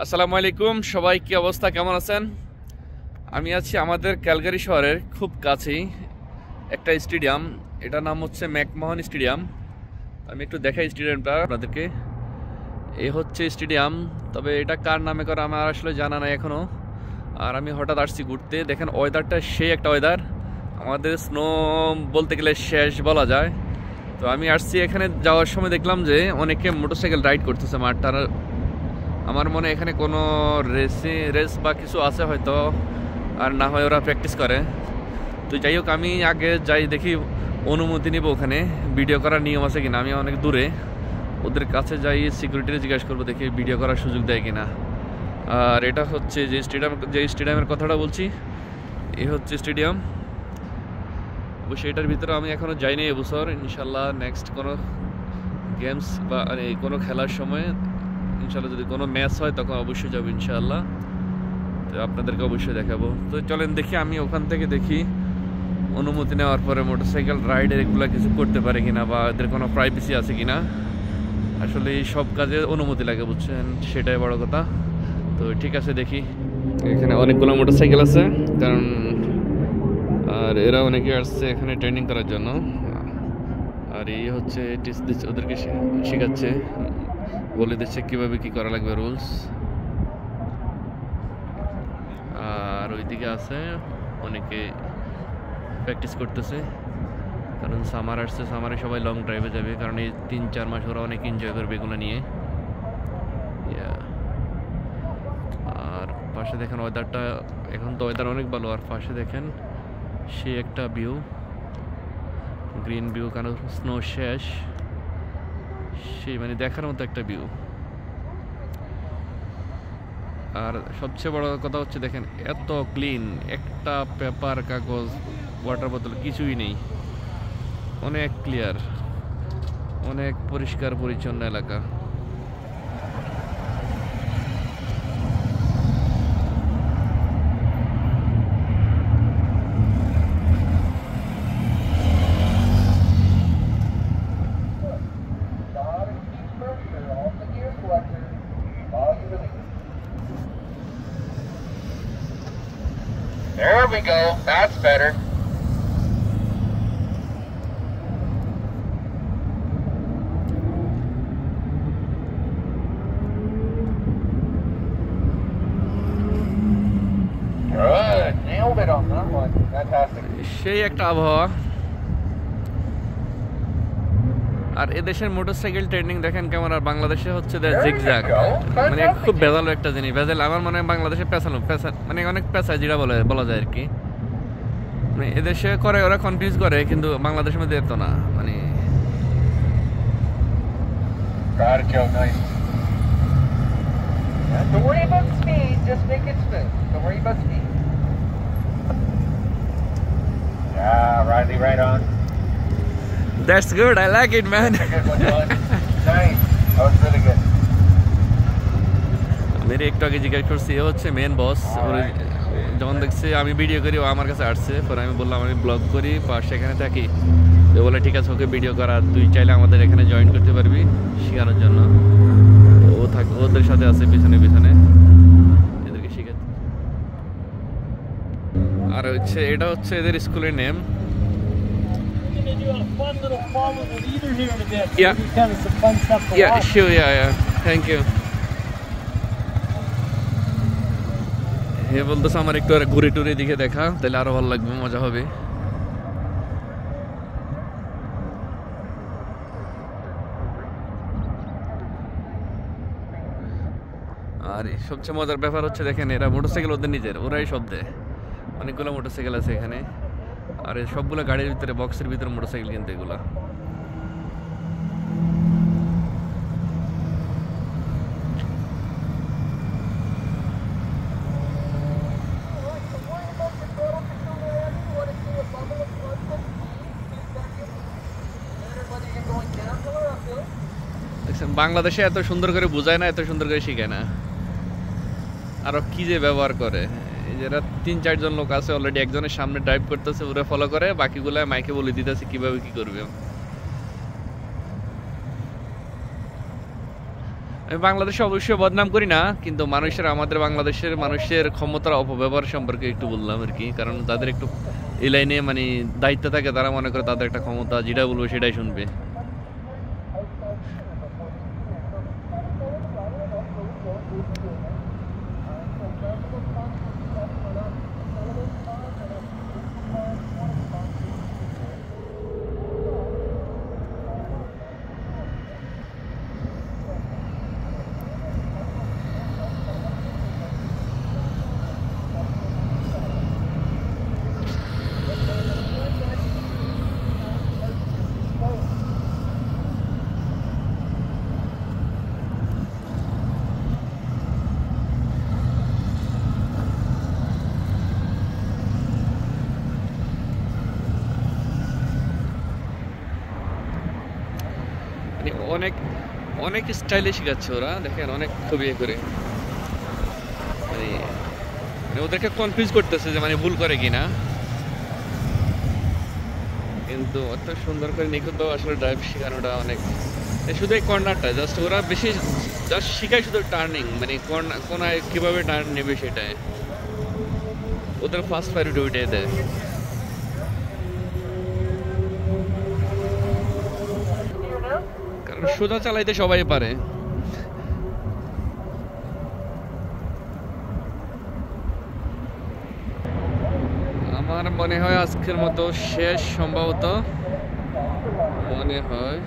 আসসালামু আলাইকুম সবাই, কি অবস্থা, কেমন আছেন? আমি আছি আমাদের ক্যালগারি শহরের খুব কাছেই একটা স্টেডিয়াম, এটার নাম হচ্ছে ম্যাকমাহন স্টেডিয়াম। আমি একটু দেখাই স্টেডিয়ামটা আপনাদেরকে। এ হচ্ছে স্টেডিয়াম, তবে এটা কার নামে করা আমার আসলে জানা নাই এখনো। আর আমি হঠাৎ আসছি ঘুরতে, দেখেন ওয়েদারটা সেই একটা ওয়েদার, আমাদের স্নো বলতে গেলে শেষ বলা যায়। তো আমি আসছি, এখানে যাওয়ার সময় দেখলাম যে অনেকে মোটরসাইকেল রাইড করতেছে মাঠটার। আমার মনে এখানে কোনো রেস বা কিছু আছে হয়তো, আর না হয় ওরা প্র্যাকটিস করে। তো যাই হোক, আমি আগে যাই দেখি, অনুমতি নিব ওখানে ভিডিও করার নিয়ম আছে কিনা। আমি অনেক দূরে, ওদের কাছে যাই সিকিউরিটিতে জিজ্ঞাসা করবো দেখি ভিডিও করার সুযোগ দেয় কিনা। আর এটা হচ্ছে যে স্টেডিয়ামের কথাটা বলছি, এই হচ্ছে স্টেডিয়াম। অবশ্যই এটার ভিতরে আমি এখনও যাইনি এবছর, ইনশাল্লাহ নেক্সট কোনো গেমস বা কোনো খেলার সময় ইনশাল্লাহ যদি কোনো ম্যাচ হয় তখন অবশ্যই যাবো ইনশাল্লাহ। তো আপনাদেরকে অবশ্যই দেখাবো। তো চলেন দেখি, আমি ওখান থেকে দেখি অনুমতি নেওয়ার পরে মোটরসাইকেল রাইডের এগুলো কিছু করতে পারে কিনা, বা এদের কোনো প্রাইভেসি আছে কিনা। আসলে এই সব কাজে অনুমতি লাগে, বুঝছেন, সেটাই বড় কথা। তো ঠিক আছে, দেখি। এখানে অনেকগুলো মোটরসাইকেল আছে, কারণ আর এরা অনেকে আসছে এখানে ট্রেনিং করার জন্য। আর এই হচ্ছে ওদেরকে শেখাচ্ছে, বলে দিচ্ছে কীভাবে কী করা লাগবে, রুলস। আর ওইদিকে আছে অনেকে প্র্যাকটিস করতেছে, কারণ সামার আসছে, সামারে সবাই লং ড্রাইভে যাবে, কারণ এই 3-4 মাস ওরা অনেক এনজয় করবে এগুলো নিয়ে। আর পাশে দেখেন ওয়েদারটা, এখন তো ওয়েদার অনেক ভালো। আর পাশে দেখেন সে একটা ভিউ, গ্রিন ভিউ, কারণ স্নো শেষ, সেই মানে দেখার মতো একটা ভিউ। আর সবচেয়ে বড় কথা হচ্ছে দেখেন এত ক্লিন, একটা পেপার, কাগজ, ওয়াটার বোতল কিছুই নেই, অনেক ক্লিয়ার, অনেক পরিষ্কার পরিচ্ছন্ন এলাকা। There we go. That's better. Good. Nailed it on that one. Fantastic. সেই একটা আবহাওয়া। আর এদেশের মোটরসাইকেল ট্রেনিং দেখেন কেমন, আর বাংলাদেশে হচ্ছে জিগজ্যাগ, মানে খুব ভেজালো একটা জিনিস। ভেজাল আমার মনে হয় বাংলাদেশে মানে অনেক পেঁচা যেটা বলা যায় আর কি। মানে এদেশে করে ওরা কনফিউজ করে, কিন্তু বাংলাদেশের মধ্যে এত না। মানে Don't worry about speed. Just make it smooth. Don't worry about speed. Yeah, Riley, right on. That's good. I like it, man. Good one, John. Nice. That was really good. মেরে একটু আগে জিজ্ঞাসা করছি, এ হচ্ছে মেন বস। যখন দেখছে আমি video করি, ও আমার কাছে আসছে, পরে আমি বললাম আমি ব্লগ করি, পাশে এখানে থাকি। তো বলে ঠিক আছে, ওকে ভিডিও করা, তুই চাইলে আমাদের এখানে জয়েন করতে পারবি শেখানোর জন্য। ও ওদের সাথে আছে পিছনে পিছনে, এদেরকে শেখাচ্ছে। আর হচ্ছে এটা হচ্ছে এদের স্কুলের name. Fun little follow the leader here in a bit. Yeah. Kind of some fun stuff to watch. Sure, yeah. Thank you. হে বলতেছে আমার একটু ঘুরে টুরে দিকে দেখা, তাহলে আরো ভালো লাগবে, মজা হবে। আর সবচেয়ে মজার ব্যাপার হচ্ছে দেখেন, এরা মোটরসাইকেল ওদের নিজের, ওরাই সব দেয়। অনেকগুলো মোটরসাইকেল আছে এখানে, আর সবগুলো গাড়ির ভিতরে, বক্সের ভিতরে মোটরসাইকেল, কিন্তু এগুলা দেখছেন, বাংলাদেশে এত সুন্দর করে বোঝায় না, এত সুন্দর করে শিখায় না, আরো কি যে ব্যবহার করে। যারা 3-4 জন লোক আছে অলরেডি, একজনের সামনে ড্রাইভ করতেছে, ওরা ফলো করে, বাকিগুলা মাইকে বলে দিতেছে কিভাবে কি করবে। আমি বাংলাদেশে অবশ্যই বদনাম করি না, কিন্তু আমাদের বাংলাদেশের মানুষের ক্ষমতার অপব্যবহার সম্পর্কে একটু বললাম আর কি। কারণ তাদের একটু এই লাইনে মানে দায়িত্ব থাকে, তারা মনে করে তাদের একটা ক্ষমতা, যেটা বলবো সেটাই শুনবে। মানে অনেক অনেক স্টাইলে শেখাচ্ছে ওরা, দেখেন অনেক ছবি করে, মানে ওদেরকে কনফিউজ করতেছে যে মানে ভুল করে কিনা, কিন্তু অত সুন্দর করে নিখুঁত আসলে ড্রাইভ শেখানোটা অনেক। শুধু এই কর্নারটা জাস্ট ওরা বেশি জাস্ট শেখায়, শুধু টার্নিং, মানে কোনায় কিভাবে টার্ন নেবে সেটাই ওদের ফার্স্ট প্রায়োরিটি ওইটাই দেয়। কারণ সোজা চালাইতে সবাই পারে। আমার মনে হয় আজকের মতো শেষ, সম্ভবত মনে হয়।